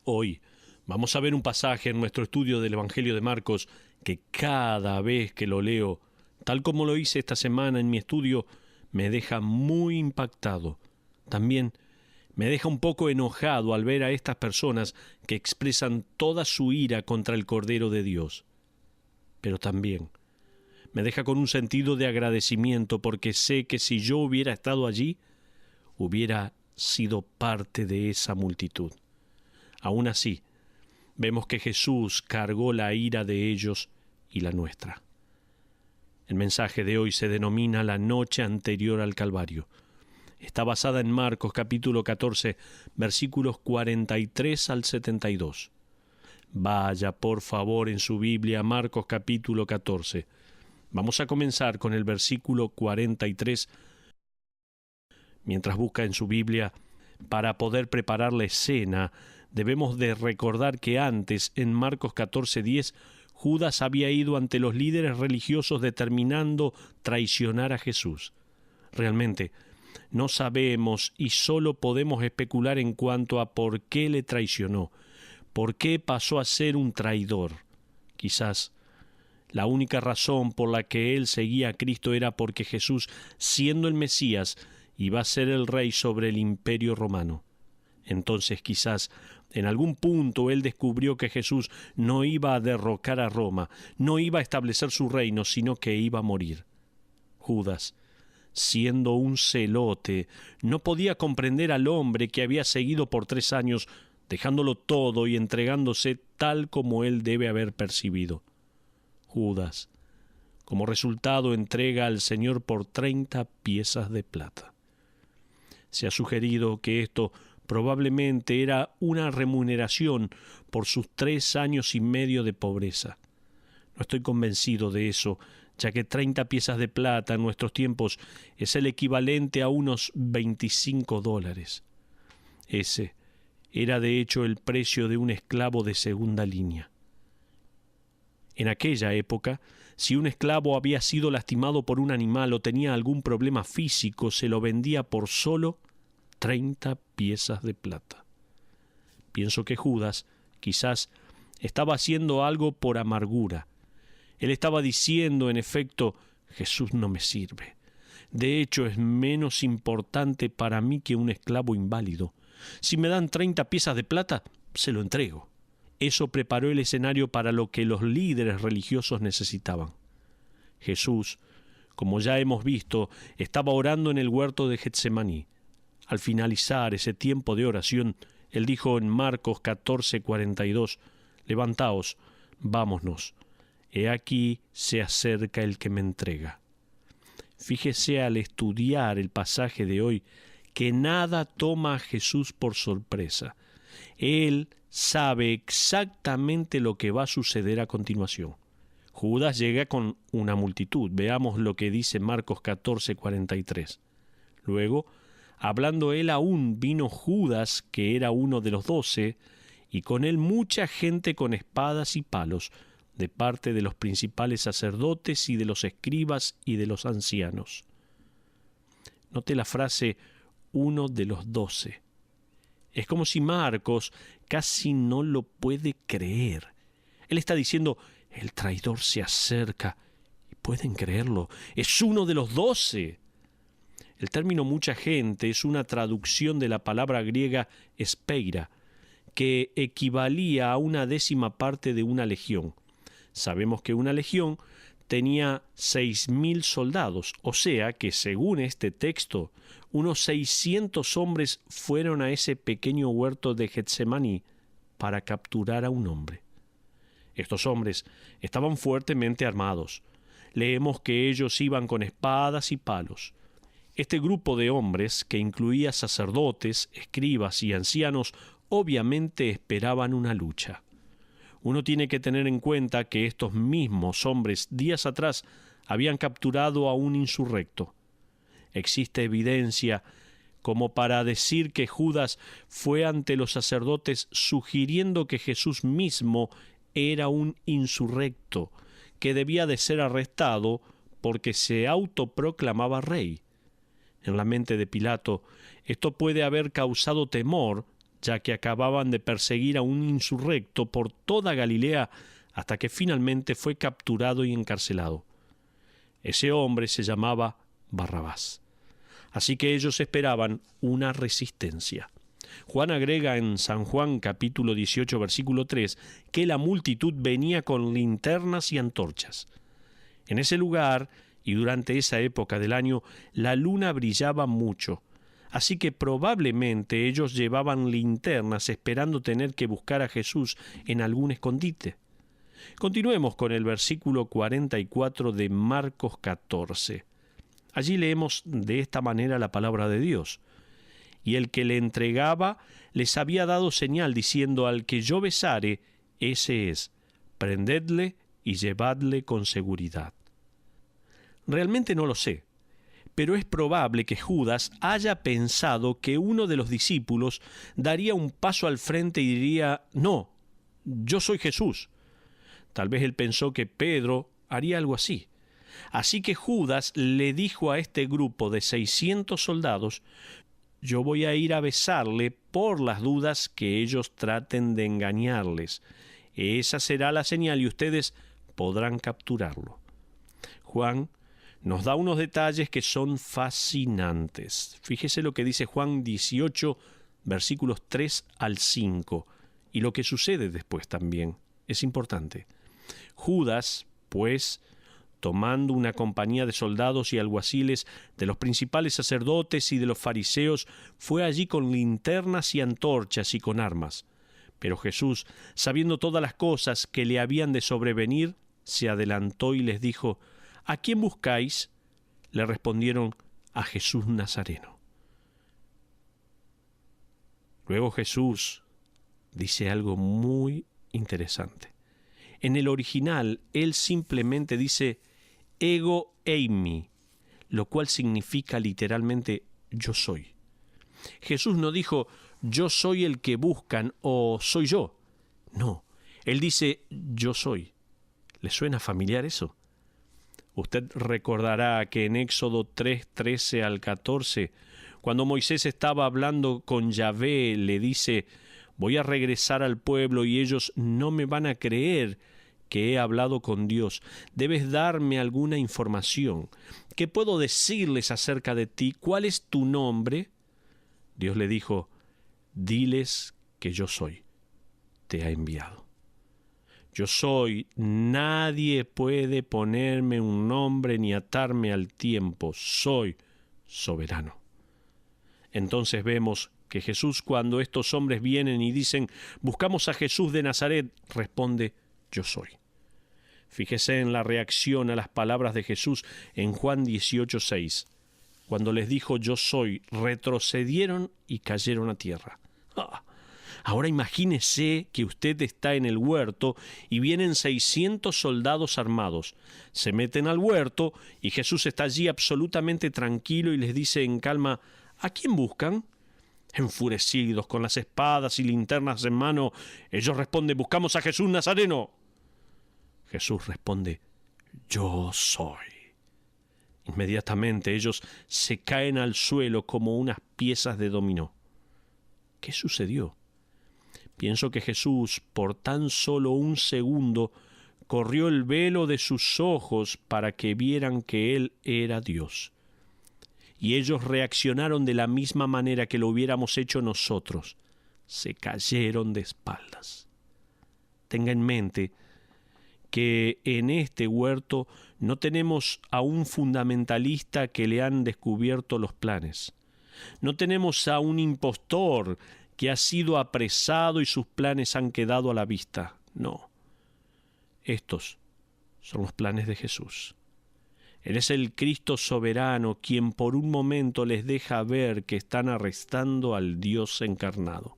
Hoy vamos a ver un pasaje en nuestro estudio del Evangelio de Marcos que cada vez que lo leo, tal como lo hice esta semana en mi estudio, me deja muy impactado. También me deja un poco enojado al ver a estas personas que expresan toda su ira contra el Cordero de Dios. Pero también me deja con un sentido de agradecimiento porque sé que si yo hubiera estado allí, hubiera sido parte de esa multitud. Aún así, vemos que Jesús cargó la ira de ellos y la nuestra. El mensaje de hoy se denomina La noche anterior al Calvario. Está basada en Marcos capítulo 14, versículos 43 al 72. Vaya, por favor, en su Biblia a Marcos capítulo 14. Vamos a comenzar con el versículo 43. Mientras busca en su Biblia, para poder preparar la escena, debemos de recordar que antes, en Marcos 14:10, Judas había ido ante los líderes religiosos determinando traicionar a Jesús. Realmente, no sabemos y solo podemos especular en cuanto a por qué le traicionó, por qué pasó a ser un traidor. Quizás la única razón por la que él seguía a Cristo era porque Jesús, siendo el Mesías, iba a ser el rey sobre el imperio romano. Entonces quizás en algún punto él descubrió que Jesús no iba a derrocar a Roma, no iba a establecer su reino, sino que iba a morir. Judas, siendo un celote, no podía comprender al hombre que había seguido por 3 años, dejándolo todo y entregándose tal como él debe haber percibido. Judas, como resultado, entrega al Señor por 30 piezas de plata. Se ha sugerido que esto probablemente era una remuneración por sus 3 años y medio de pobreza. No estoy convencido de eso, ya que 30 piezas de plata en nuestros tiempos es el equivalente a unos $25. Ese era de hecho el precio de un esclavo de segunda línea. En aquella época, si un esclavo había sido lastimado por un animal o tenía algún problema físico, se lo vendía por solo 30 piezas de plata. Pienso que Judas quizás estaba haciendo algo por amargura. Él estaba diciendo, en efecto, Jesús no me sirve. De hecho, es menos importante para mí que un esclavo inválido. Si me dan 30 piezas de plata, se lo entrego. Eso preparó el escenario para lo que los líderes religiosos necesitaban. Jesús, como ya hemos visto, estaba orando en el huerto de Getsemaní. Al finalizar ese tiempo de oración, él dijo en Marcos 14:42, «Levantaos, vámonos, he aquí se acerca el que me entrega». Fíjese al estudiar el pasaje de hoy que nada toma a Jesús por sorpresa. Él sabe exactamente lo que va a suceder a continuación. Judas llega con una multitud. Veamos lo que dice Marcos 14:43. Luego, hablando él aún, vino Judas, que era uno de los 12, y con él mucha gente con espadas y palos, de parte de los principales sacerdotes y de los escribas y de los ancianos. Note la frase uno de los 12. Es como si Marcos casi no lo puede creer. Él está diciendo, el traidor se acerca. Y pueden creerlo, es uno de los 12. El término mucha gente es una traducción de la palabra griega espeira, que equivalía a una 10ª parte de una legión. Sabemos que una legión tenía 6.000 soldados, o sea que según este texto, unos 600 hombres fueron a ese pequeño huerto de Getsemaní para capturar a un hombre. Estos hombres estaban fuertemente armados. Leemos que ellos iban con espadas y palos. Este grupo de hombres, que incluía sacerdotes, escribas y ancianos, obviamente esperaban una lucha. Uno tiene que tener en cuenta que estos mismos hombres días atrás habían capturado a un insurrecto. Existe evidencia como para decir que Judas fue ante los sacerdotes sugiriendo que Jesús mismo era un insurrecto, que debía de ser arrestado porque se autoproclamaba rey. En la mente de Pilato, esto puede haber causado temor, ya que acababan de perseguir a un insurrecto por toda Galilea hasta que finalmente fue capturado y encarcelado. Ese hombre se llamaba Barrabás. Así que ellos esperaban una resistencia. Juan agrega en San Juan capítulo 18 versículo 3 que la multitud venía con linternas y antorchas. En ese lugar y durante esa época del año la luna brillaba mucho, así que probablemente ellos llevaban linternas esperando tener que buscar a Jesús en algún escondite. Continuemos con el versículo 44 de Marcos 14. Allí leemos de esta manera la palabra de Dios. Y el que le entregaba les había dado señal diciendo: al que yo besare, ese es, prendedle y llevadle con seguridad. Realmente no lo sé, pero es probable que Judas haya pensado que uno de los discípulos daría un paso al frente y diría: no, yo soy Jesús. Tal vez él pensó que Pedro haría algo así. Así que Judas le dijo a este grupo de 600 soldados: yo voy a ir a besarle por las dudas que ellos traten de engañarles. Esa será la señal y ustedes podrán capturarlo. Juan nos da unos detalles que son fascinantes. Fíjese lo que dice Juan 18, versículos 3 al 5, y lo que sucede después también. Es importante. Judas, pues, tomando una compañía de soldados y alguaciles, de los principales sacerdotes y de los fariseos, fue allí con linternas y antorchas y con armas. Pero Jesús, sabiendo todas las cosas que le habían de sobrevenir, se adelantó y les dijo: ¿a quién buscáis? Le respondieron: a Jesús Nazareno. Luego Jesús dice algo muy interesante. En el original, él simplemente dice ego eimi, lo cual significa literalmente yo soy. Jesús no dijo yo soy el que buscan o soy yo. No, él dice yo soy. ¿Le suena familiar eso? Usted recordará que en Éxodo 3, 13 al 14, cuando Moisés estaba hablando con Yahvé, le dice: voy a regresar al pueblo y ellos no me van a creer que he hablado con Dios. Debes darme alguna información. ¿Qué puedo decirles acerca de ti? ¿Cuál es tu nombre? Dios le dijo: diles que yo soy. Te ha enviado. Yo soy, nadie puede ponerme un nombre ni atarme al tiempo. Soy soberano. Entonces vemos que Jesús, cuando estos hombres vienen y dicen: buscamos a Jesús de Nazaret, responde: yo soy. Fíjese en la reacción a las palabras de Jesús en Juan 18:6. Cuando les dijo yo soy, retrocedieron y cayeron a tierra. Ahora imagínese que usted está en el huerto y vienen 600 soldados armados. Se meten al huerto y Jesús está allí absolutamente tranquilo y les dice en calma: ¿a quién buscan? Enfurecidos, con las espadas y linternas en mano, ellos responden: buscamos a Jesús Nazareno. Jesús responde: yo soy. Inmediatamente ellos se caen al suelo como unas piezas de dominó. ¿Qué sucedió? Pienso que Jesús, por tan solo un segundo, corrió el velo de sus ojos para que vieran que Él era Dios. Y ellos reaccionaron de la misma manera que lo hubiéramos hecho nosotros. Se cayeron de espaldas. Tenga en mente que en este huerto no tenemos a un fundamentalista que le han descubierto los planes. No tenemos a un impostor que ha sido apresado y sus planes han quedado a la vista. No. Estos son los planes de Jesús. Él es el Cristo soberano, quien por un momento les deja ver que están arrestando al Dios encarnado.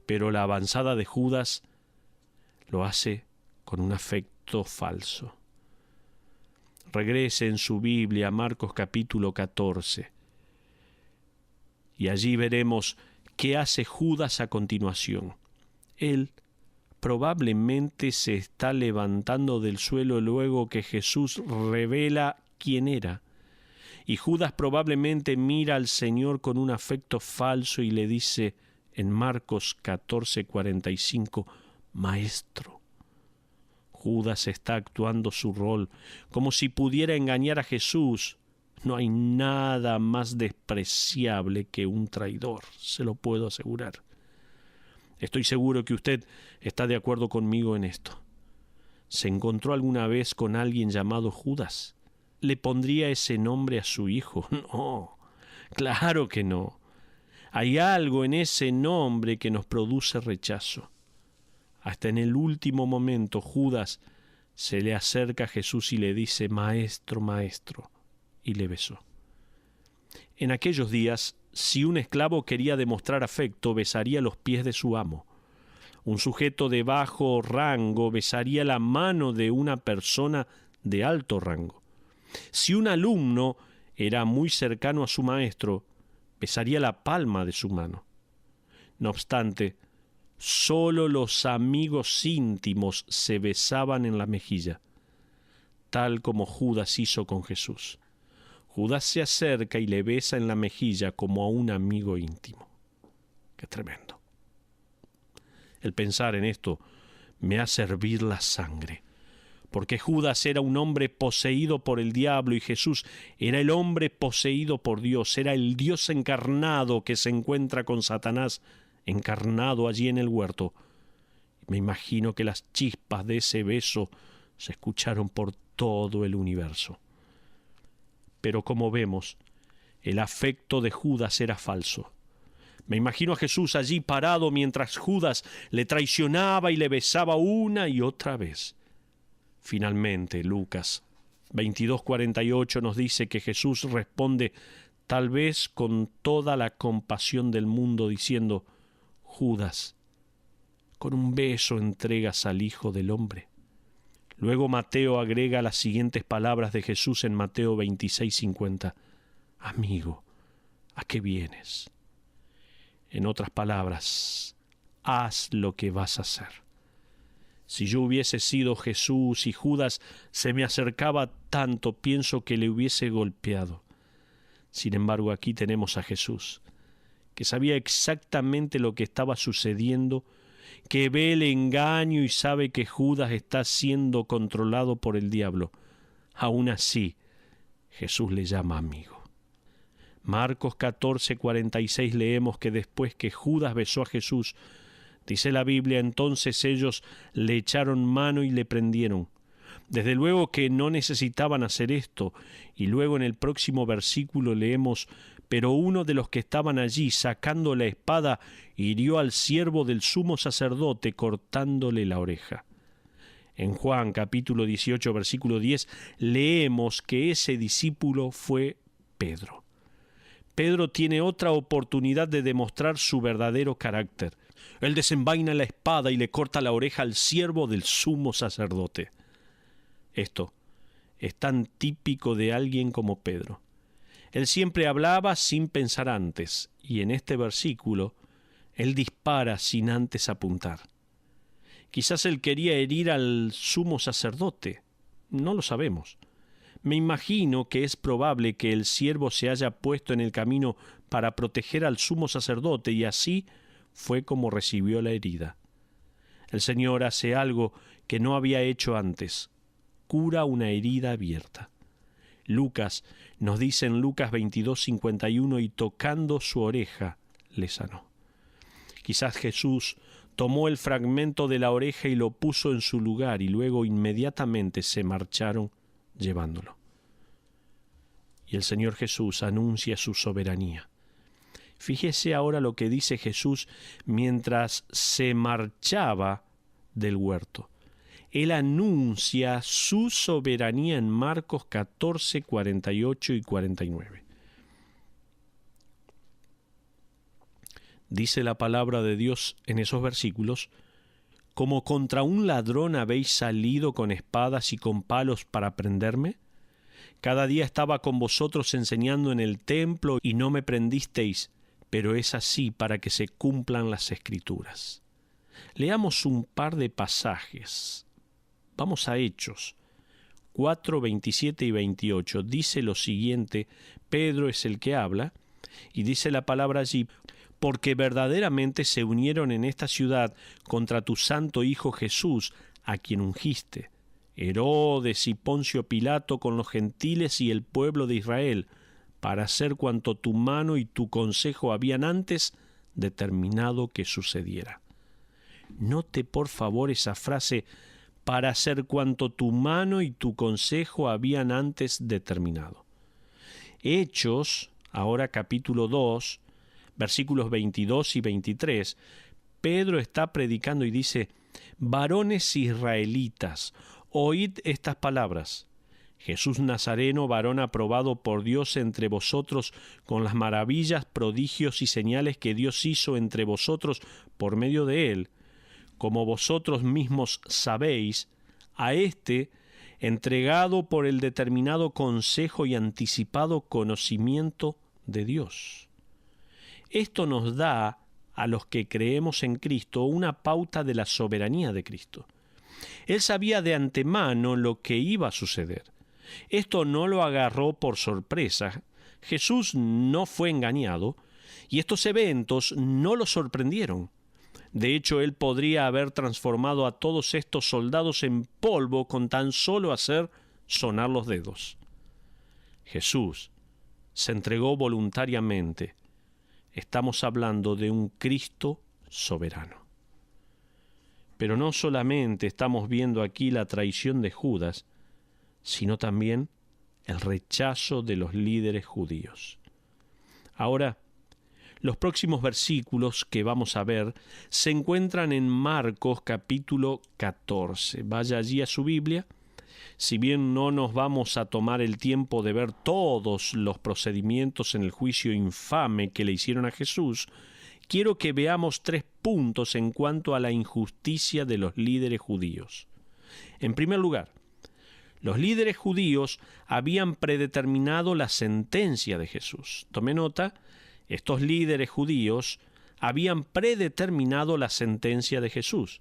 Pero la avanzada de Judas lo hace con un afecto falso. Regrese en su Biblia a Marcos capítulo 14 y allí veremos qué hace Judas a continuación. Él probablemente se está levantando del suelo luego que Jesús revela quién era. Y Judas probablemente mira al Señor con un afecto falso y le dice: en Marcos 14:45, Maestro. Judas está actuando su rol como si pudiera engañar a Jesús. No hay nada más despreciable que un traidor, se lo puedo asegurar. Estoy seguro que usted está de acuerdo conmigo en esto. ¿Se encontró alguna vez con alguien llamado Judas? ¿Le pondría ese nombre a su hijo? No, claro que no. Hay algo en ese nombre que nos produce rechazo. Hasta en el último momento Judas se le acerca a Jesús y le dice, Maestro, Maestro, y le besó. En aquellos días, si un esclavo quería demostrar afecto, besaría los pies de su amo. Un sujeto de bajo rango besaría la mano de una persona de alto rango. Si un alumno era muy cercano a su maestro, besaría la palma de su mano. No obstante, solo los amigos íntimos se besaban en la mejilla, tal como Judas hizo con Jesús. Judas se acerca y le besa en la mejilla como a un amigo íntimo. ¡Qué tremendo! El pensar en esto me hace hervir la sangre, porque Judas era un hombre poseído por el diablo y Jesús era el hombre poseído por Dios, era el Dios encarnado que se encuentra con Satanás encarnado allí en el huerto. Me imagino que las chispas de ese beso se escucharon por todo el universo. Pero como vemos, el afecto de Judas era falso. Me imagino a Jesús allí parado mientras Judas le traicionaba y le besaba una y otra vez. Finalmente, Lucas 22:48 nos dice que Jesús responde, tal vez con toda la compasión del mundo, diciendo, Judas, con un beso entregas al Hijo del Hombre. Luego Mateo agrega las siguientes palabras de Jesús en Mateo 26:50. Amigo, ¿a qué vienes? En otras palabras, haz lo que vas a hacer. Si yo hubiese sido Jesús y Judas se me acercaba tanto, pienso que le hubiese golpeado. Sin embargo, aquí tenemos a Jesús, que sabía exactamente lo que estaba sucediendo, que ve el engaño y sabe que Judas está siendo controlado por el diablo. Aún así, Jesús le llama amigo. Marcos 14:46 leemos que después que Judas besó a Jesús, dice la Biblia, entonces ellos le echaron mano y le prendieron. Desde luego que no necesitaban hacer esto, y luego en el próximo versículo leemos, pero uno de los que estaban allí, sacando la espada, hirió al siervo del sumo sacerdote, cortándole la oreja. En Juan capítulo 18, versículo 10, leemos que ese discípulo fue Pedro. Pedro tiene otra oportunidad de demostrar su verdadero carácter. Él desenvaina la espada y le corta la oreja al siervo del sumo sacerdote. Esto es tan típico de alguien como Pedro. Él siempre hablaba sin pensar antes, y en este versículo, él dispara sin antes apuntar. Quizás él quería herir al sumo sacerdote, no lo sabemos. Me imagino que es probable que el siervo se haya puesto en el camino para proteger al sumo sacerdote, y así fue como recibió la herida. El Señor hace algo que no había hecho antes, cura una herida abierta. Lucas nos dice en Lucas 22:51, y tocando su oreja le sanó. Quizás Jesús tomó el fragmento de la oreja y lo puso en su lugar, y luego inmediatamente se marcharon llevándolo. Y el Señor Jesús anuncia su soberanía. Fíjese ahora lo que dice Jesús mientras se marchaba del huerto. Él anuncia su soberanía en Marcos 14, 48 y 49. Dice la palabra de Dios en esos versículos, ¿como contra un ladrón habéis salido con espadas y con palos para prenderme? Cada día estaba con vosotros enseñando en el templo y no me prendisteis, pero es así para que se cumplan las Escrituras. Leamos un par de pasajes. Vamos a Hechos 4, 27 y 28. Dice lo siguiente, Pedro es el que habla, y dice la palabra allí, porque verdaderamente se unieron en esta ciudad contra tu santo Hijo Jesús, a quien ungiste, Herodes y Poncio Pilato con los gentiles y el pueblo de Israel, para hacer cuanto tu mano y tu consejo habían antes determinado que sucediera. Note por favor esa frase, para hacer cuanto tu mano y tu consejo habían antes determinado. Hechos, ahora capítulo 2, versículos 22 y 23, Pedro está predicando y dice: varones israelitas, oíd estas palabras. Jesús Nazareno, varón aprobado por Dios entre vosotros, con las maravillas, prodigios y señales que Dios hizo entre vosotros por medio de él, como vosotros mismos sabéis, a éste, entregado por el determinado consejo y anticipado conocimiento de Dios. Esto nos da a los que creemos en Cristo una pauta de la soberanía de Cristo. Él sabía de antemano lo que iba a suceder. Esto no lo agarró por sorpresa. Jesús no fue engañado y estos eventos no lo sorprendieron. De hecho, él podría haber transformado a todos estos soldados en polvo con tan solo hacer sonar los dedos. Jesús se entregó voluntariamente. Estamos hablando de un Cristo soberano. Pero no solamente estamos viendo aquí la traición de Judas, sino también el rechazo de los líderes judíos. Ahora, los próximos versículos que vamos a ver se encuentran en Marcos capítulo 14. Vaya allí a su Biblia. Si bien no nos vamos a tomar el tiempo de ver todos los procedimientos en el juicio infame que le hicieron a Jesús, quiero que veamos 3 puntos en cuanto a la injusticia de los líderes judíos. En primer lugar, los líderes judíos habían predeterminado la sentencia de Jesús. Tome nota, estos líderes judíos habían predeterminado la sentencia de Jesús.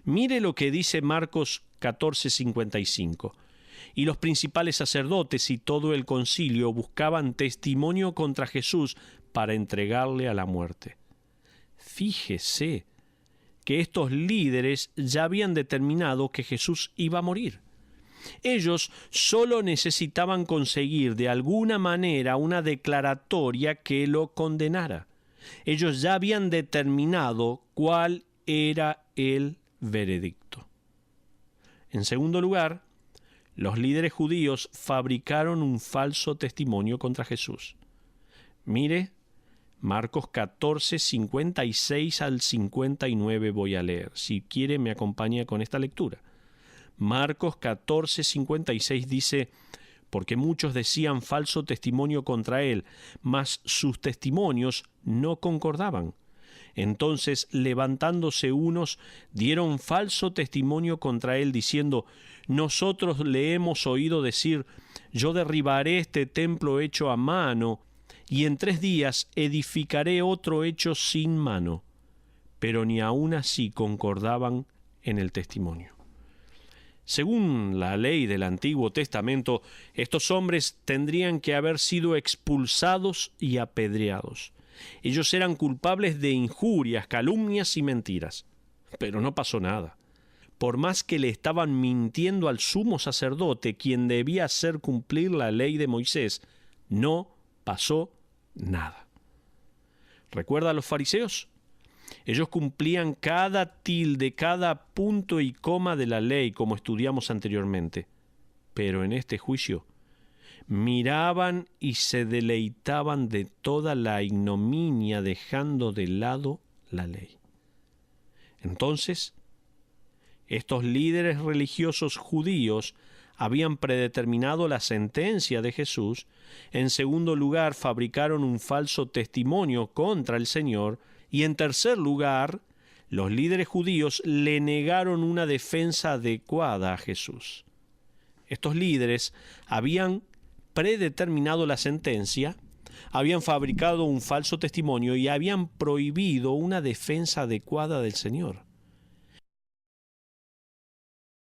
Mire lo que dice Marcos 14:55. Y los principales sacerdotes y todo el concilio buscaban testimonio contra Jesús para entregarle a la muerte. Fíjese que estos líderes ya habían determinado que Jesús iba a morir. Ellos solo necesitaban conseguir de alguna manera una declaratoria que lo condenara. Ellos ya habían determinado cuál era el veredicto. En segundo lugar, los líderes judíos fabricaron un falso testimonio contra Jesús. Mire, Marcos 14, 56 al 59 voy a leer. Si quiere, me acompaña con esta lectura. Marcos 14, 56 dice: porque muchos decían falso testimonio contra él, mas sus testimonios no concordaban. Entonces, levantándose unos, dieron falso testimonio contra él, diciendo: nosotros le hemos oído decir, yo derribaré este templo hecho a mano, y en 3 días edificaré otro hecho sin mano. Pero ni aun así concordaban en el testimonio. Según la ley del Antiguo Testamento, estos hombres tendrían que haber sido expulsados y apedreados. Ellos eran culpables de injurias, calumnias y mentiras. Pero no pasó nada. Por más que le estaban mintiendo al sumo sacerdote, quien debía hacer cumplir la ley de Moisés, no pasó nada. ¿Recuerda a los fariseos? Ellos cumplían cada tilde, cada punto y coma de la ley, como estudiamos anteriormente. Pero en este juicio miraban y se deleitaban de toda la ignominia, dejando de lado la ley. Entonces, estos líderes religiosos judíos habían predeterminado la sentencia de Jesús. En segundo lugar, fabricaron un falso testimonio contra el Señor. Y en tercer lugar, los líderes judíos le negaron una defensa adecuada a Jesús. Estos líderes habían predeterminado la sentencia, habían fabricado un falso testimonio y habían prohibido una defensa adecuada del Señor.